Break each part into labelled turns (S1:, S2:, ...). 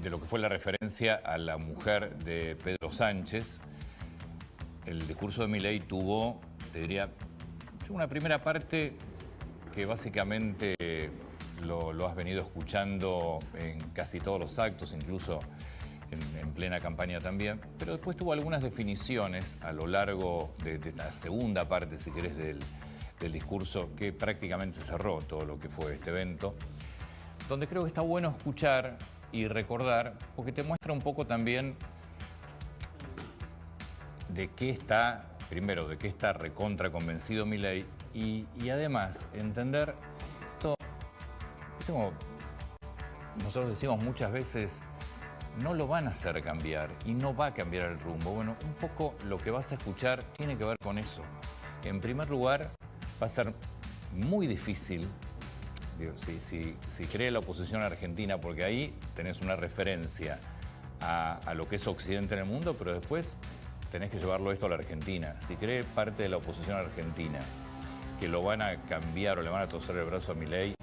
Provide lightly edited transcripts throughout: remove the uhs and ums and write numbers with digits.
S1: de lo que fue la referencia a la mujer de Pedro Sánchez. El discurso de Milei tuvo, te diría, una primera parte que básicamente lo has venido escuchando en casi todos los actos, incluso en plena campaña también, pero después tuvo algunas definiciones a lo largo de la segunda parte, si querés, del discurso, que prácticamente cerró todo lo que fue este evento, donde creo que está bueno escuchar y recordar, porque te muestra un poco también de qué está, primero, de qué está recontra convencido Milei y además entender esto, como nosotros decimos muchas veces, no lo van a hacer cambiar y no va a cambiar el rumbo. Bueno, un poco lo que vas a escuchar tiene que ver con eso. En primer lugar, va a ser muy difícil, digo, si cree la oposición argentina, porque ahí tenés una referencia a lo que es Occidente en el mundo, pero después tenés que llevarlo esto a la Argentina. Si cree parte de la oposición argentina que lo van a cambiar o le van a torcer el brazo a Milei,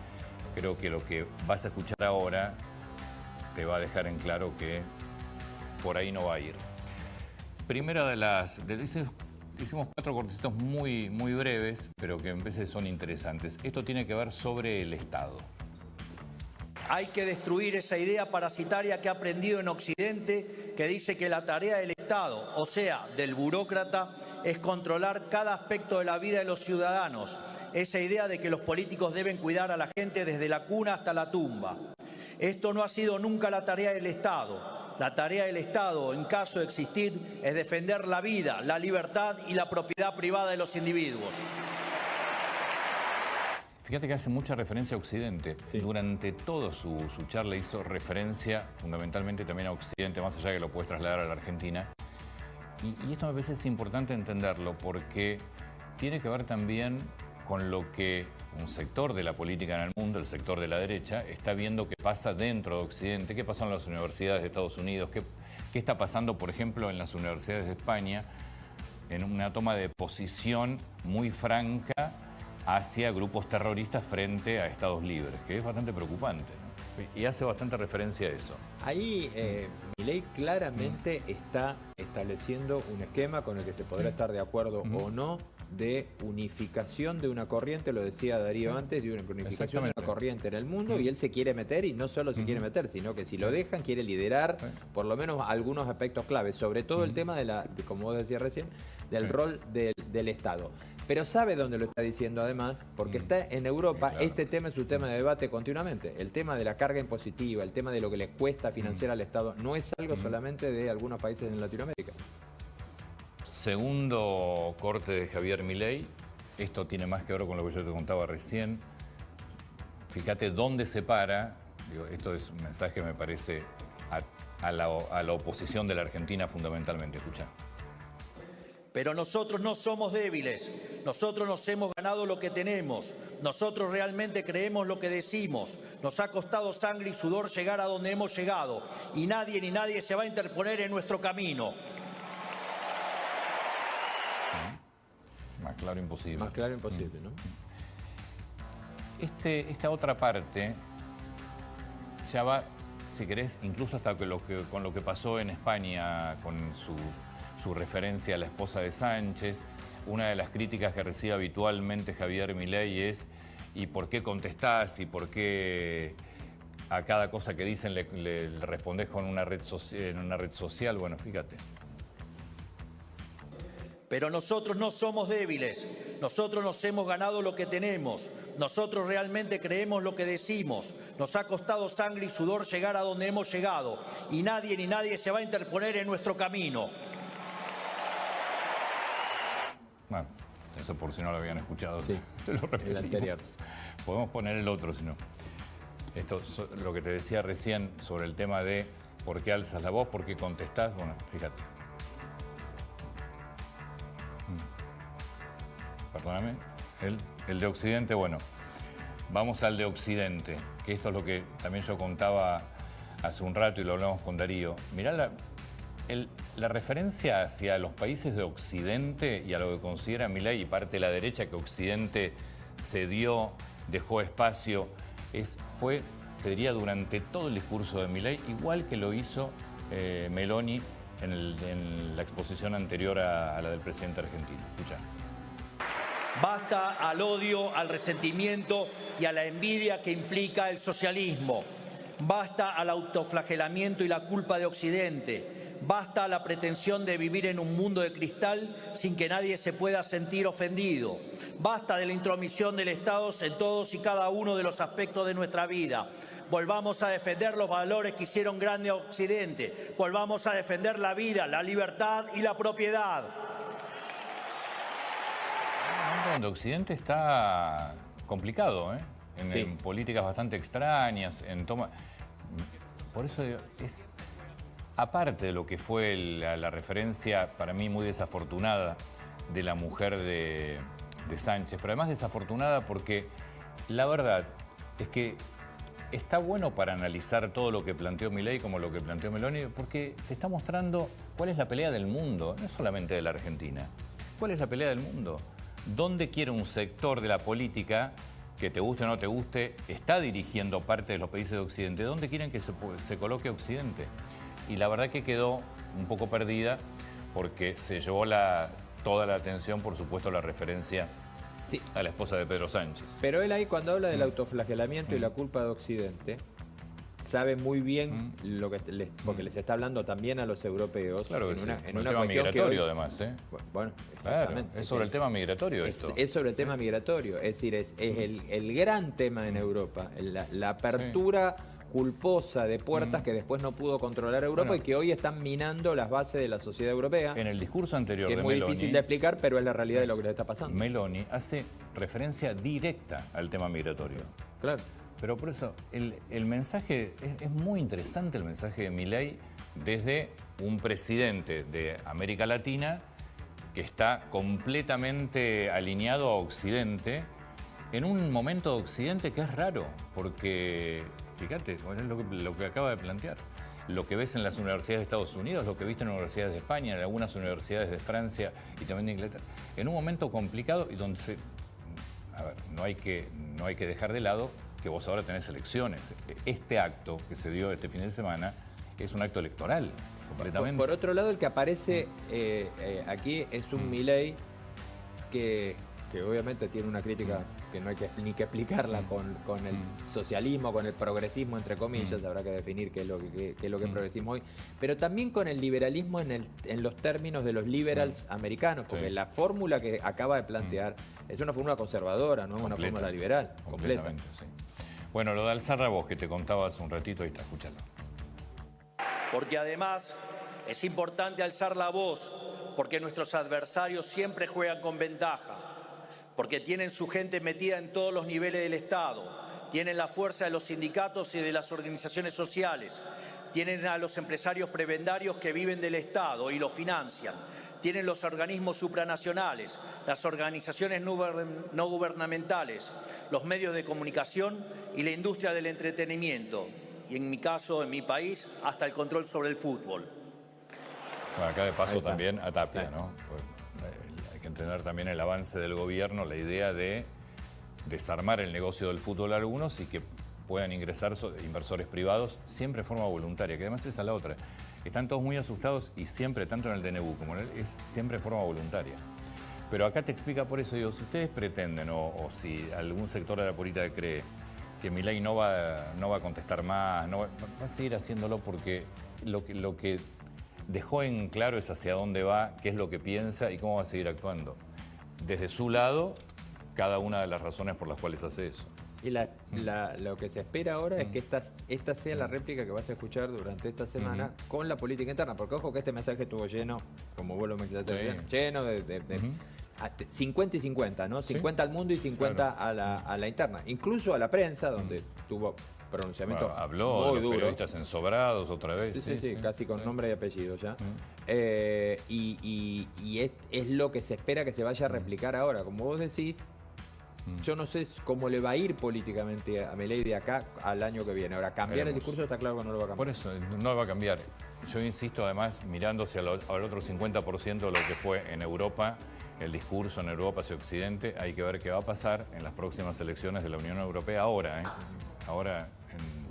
S1: creo que lo que vas a escuchar ahora te va a dejar en claro que por ahí no va a ir. Primera hicimos 4 cortecitos muy breves, pero que en veces son interesantes. Esto tiene que ver sobre el Estado.
S2: Hay que destruir esa idea parasitaria que ha aprendido en Occidente, que dice que la tarea del Estado, o sea, del burócrata, es controlar cada aspecto de la vida de los ciudadanos. Esa idea de que los políticos deben cuidar a la gente desde la cuna hasta la tumba. Esto no ha sido nunca la tarea del Estado. La tarea del Estado, en caso de existir, es defender la vida, la libertad y la propiedad privada de los individuos.
S1: Fíjate que hace mucha referencia a Occidente. Sí. Durante toda su charla hizo referencia fundamentalmente también a Occidente, más allá de que lo puedes trasladar a la Argentina. Y esto me parece es importante entenderlo porque tiene que ver también con lo que un sector de la política en el mundo, el sector de la derecha, está viendo que pasa dentro de Occidente, qué pasó en las universidades de Estados Unidos, qué está pasando, por ejemplo, en las universidades de España, en una toma de posición muy franca hacia grupos terroristas frente a Estados libres, que es bastante preocupante, ¿no? Y hace bastante referencia a eso.
S3: Ahí Milei claramente está estableciendo un esquema con el que se podrá estar de acuerdo o no, de unificación de una corriente, lo decía Darío antes, de una unificación de una corriente en el mundo, y él se quiere meter, y no solo se quiere meter, sino que si lo dejan, quiere liderar por lo menos algunos aspectos claves, sobre todo el tema de como vos decías recién, del rol del Estado. Pero sabe dónde lo está diciendo además, porque está en Europa, claro. Este tema es un tema de debate continuamente. El tema de la carga impositiva, el tema de lo que le cuesta financiar al Estado, no es algo solamente de algunos países en Latinoamérica.
S1: Segundo corte de Javier Milei, esto tiene más que ver con lo que yo te contaba recién. Fíjate dónde se para, digo, esto es un mensaje que me parece a la oposición de la Argentina fundamentalmente, escucha.
S2: Pero nosotros no somos débiles, nosotros nos hemos ganado lo que tenemos, nosotros realmente creemos lo que decimos, nos ha costado sangre y sudor llegar a donde hemos llegado y nadie ni nadie se va a interponer en nuestro camino.
S1: Más claro imposible.
S3: Más claro imposible, ¿no?
S1: Esta otra parte ya va, si querés, incluso hasta con lo que pasó en España con su referencia a la esposa de Sánchez. Una de las críticas que recibe habitualmente Javier Milei es ¿y por qué contestás? ¿Y por qué a cada cosa que dicen le respondés con en una red social? Bueno, fíjate.
S2: Pero nosotros no somos débiles, nosotros nos hemos ganado lo que tenemos, nosotros realmente creemos lo que decimos, nos ha costado sangre y sudor llegar a donde hemos llegado y nadie ni nadie se va a interponer en nuestro camino.
S1: Bueno, eso por si no lo habían escuchado.
S3: Sí,
S1: te lo repetimos.
S3: el anterior.
S1: Podemos poner el otro, si no. Esto, lo que te decía recién sobre el tema de por qué alzas la voz, por qué contestás. Bueno, fíjate. Perdóname. El de Occidente, bueno. Vamos al de Occidente, que esto es lo que también yo contaba hace un rato y lo hablamos con Darío. Mirá la referencia hacia los países de Occidente y a lo que considera Milei y parte de la derecha, que Occidente cedió, dejó espacio, fue te diría durante todo el discurso de Milei, igual que lo hizo Meloni en la exposición anterior a la del presidente argentino. Escucha.
S2: Basta al odio, al resentimiento y a la envidia que implica el socialismo. Basta al autoflagelamiento y la culpa de Occidente. Basta a la pretensión de vivir en un mundo de cristal sin que nadie se pueda sentir ofendido. Basta de la intromisión del Estado en todos y cada uno de los aspectos de nuestra vida. Volvamos a defender los valores que hicieron grande a Occidente. Volvamos a defender la vida, la libertad y la propiedad.
S1: Donde Occidente está complicado, en políticas bastante extrañas, en toma. Por eso digo, es aparte de lo que fue la referencia para mí muy desafortunada de la mujer de Sánchez, pero además desafortunada porque la verdad es que está bueno para analizar todo lo que planteó Milei como lo que planteó Meloni, porque te está mostrando cuál es la pelea del mundo, no solamente de la Argentina. ¿Cuál es la pelea del mundo? ¿Dónde quiere un sector de la política, que te guste o no te guste, está dirigiendo parte de los países de Occidente? ¿Dónde quieren que se coloque Occidente? Y la verdad que quedó un poco perdida porque se llevó toda la atención, por supuesto, la referencia a la esposa de Pedro Sánchez.
S3: Pero él ahí cuando habla del autoflagelamiento y la culpa de Occidente, sabe muy bien lo que porque les está hablando también a los europeos.
S1: Claro que
S3: en una
S1: tema migratorio, hoy, además.
S3: Bueno, exactamente.
S1: Claro, es sobre el tema migratorio esto.
S3: Es sobre el tema migratorio. Es decir, es el gran tema en Europa. La apertura culposa de puertas que después no pudo controlar Europa y que hoy están minando las bases de la sociedad europea.
S1: En el discurso anterior
S3: que
S1: de
S3: es muy
S1: Meloni,
S3: difícil de explicar, pero es la realidad de lo que les está pasando.
S1: Meloni hace referencia directa al tema migratorio.
S3: Claro.
S1: Pero por eso, el mensaje, es muy interesante el mensaje de Milei desde un presidente de América Latina que está completamente alineado a Occidente, en un momento de Occidente que es raro, porque, fíjate, es lo que acaba de plantear. Lo que ves en las universidades de Estados Unidos, lo que viste en universidades de España, en algunas universidades de Francia y también de Inglaterra, en un momento complicado y donde no hay que dejar de lado que vos ahora tenés elecciones. Este acto que se dio este fin de semana es un acto electoral, completamente.
S3: Por otro lado, el que aparece aquí es un Milei que obviamente tiene una crítica que no hay ni que explicarla con el socialismo, con el progresismo, entre comillas, habrá que definir qué es lo que es progresismo hoy, pero también con el liberalismo en los términos de los liberals americanos, porque la fórmula que acaba de plantear es una fórmula conservadora, no es una fórmula liberal, completa.
S1: Sí. Bueno, lo de alzar la voz que te contaba hace un ratito, ahí está, escúchalo.
S2: Porque además es importante alzar la voz, porque nuestros adversarios siempre juegan con ventaja, porque tienen su gente metida en todos los niveles del Estado, tienen la fuerza de los sindicatos y de las organizaciones sociales, tienen a los empresarios prebendarios que viven del Estado y lo financian, tienen los organismos supranacionales, las organizaciones no gubernamentales, los medios de comunicación y la industria del entretenimiento. Y en mi caso, en mi país, hasta el control sobre el fútbol.
S1: Bueno, acá de paso también a Tapia, ¿no? Pues, hay que entender también el avance del gobierno, la idea de desarmar el negocio del fútbol a algunos y que puedan ingresar inversores privados siempre de forma voluntaria, que además esa es la otra. Están todos muy asustados y siempre, tanto en el DNU como en él, es siempre de forma voluntaria. Pero acá te explica por eso, digo, si ustedes pretenden o si algún sector de la política cree que Milei no va a contestar más, va a seguir haciéndolo porque lo que dejó en claro es hacia dónde va, qué es lo que piensa y cómo va a seguir actuando. Desde su lado, cada una de las razones por las cuales hace eso.
S3: Y lo que se espera ahora es que esta sea la réplica que vas a escuchar durante esta semana con la política interna. Porque ojo que este mensaje estuvo lleno, como vos lo mencionaste bien, lleno de 50 y 50, ¿no? 50 al mundo y 50 a la interna. Incluso a la prensa, donde tuvo pronunciamientos
S1: habló
S3: muy
S1: de los
S3: duros.
S1: periodistas ensobrados otra vez.
S3: Sí, casi con nombre y apellido ya. Y es lo que se espera que se vaya a replicar ahora. Como vos decís, yo no sé cómo le va a ir políticamente a Milei de acá al año que viene. Ahora, cambiar el discurso está claro que no lo va a cambiar.
S1: Por eso, no va a cambiar. Yo insisto, además, mirándose al otro 50% de lo que fue en Europa, el discurso en Europa hacia Occidente, hay que ver qué va a pasar en las próximas elecciones de la Unión Europea ahora. Ahora